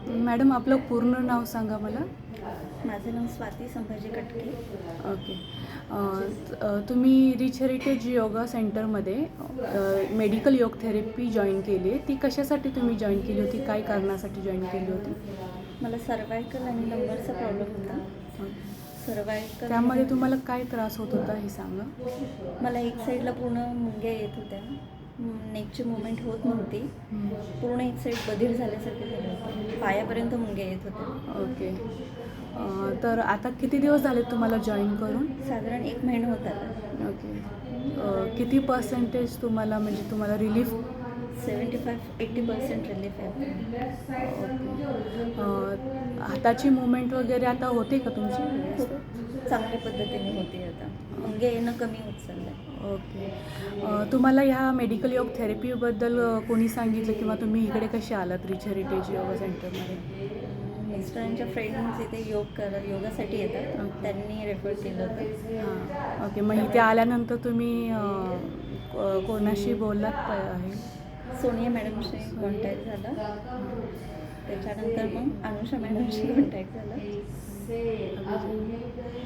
Madam आपलं पूर्ण नाव सांगा मला. माझं नाव स्वाती संभाजी कटके. ओके. तुम्ही रिच हेरिटेज योगा सेंटरमध्ये मेडिकल योग थेरपी जॉईन केली आहे. ती कशासाठी तुम्ही जॉईन केली होती? काय कारणासाठी जॉईन केली होती? मला सर्वायकल आणि लंबरचा प्रॉब्लेम होता. सर्वायकल त्यामध्ये तुम्हाला काय त्रास होत होता हे सांगा. मला एक साईडला पूर्ण मुंग्या येत होत्या. नेकची मुवमेंट होत नव्हती. पूर्ण एक साईड बधीर झाल्यासारखे झालं होतं. पायापर्यंत मुंग्या येत होत्या. ओके. तर आता किती दिवस झाले तुम्हाला जॉईन करून? साधारण 1 महिना होत आला. ओके. किती पर्सेंटेज तुम्हाला म्हणजे तुम्हाला रिलीफ? 75-80% रिलीफ आहे. ओके. हाताची मुवमेंट वगैरे आता होते का तुमची? खूप चांगल्या पद्धतीने होते आता. मुंग्या येणं कमी होत चाललं. ओके. तुम्हाला ह्या मेडिकल योग थेरपीबद्दल कोणी सांगितलं किंवा तुम्ही इकडे कसे आलात रिच हेरिटेज योगा सेंटरमध्ये? मिस्टरांच्या फ्रेंड्स इथे योगासाठी येतात. त्यांनी रेफर केलं होतं. हां. ओके. मग इथे आल्यानंतर तुम्ही कोणाशी बोललात आहे? सोनिया मॅडमशी कॉन्टॅक्ट झाला. त्याच्यानंतर मग अनुषा मॅडमशी कॉन्टॅक्ट झाला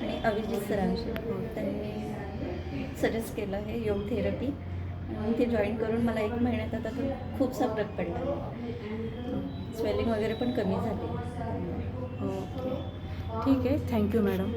आणि अभिजित सरांशी. त्यांनी सजेस्ट केलं हे योग थेरपी आणि ते जॉईन करून मला 1 महिन्यात आता तो खूपसा फरक पडला. स्वेलिंग वगैरे पण कमी झाली. ओके. ठीक आहे. Thank you madam.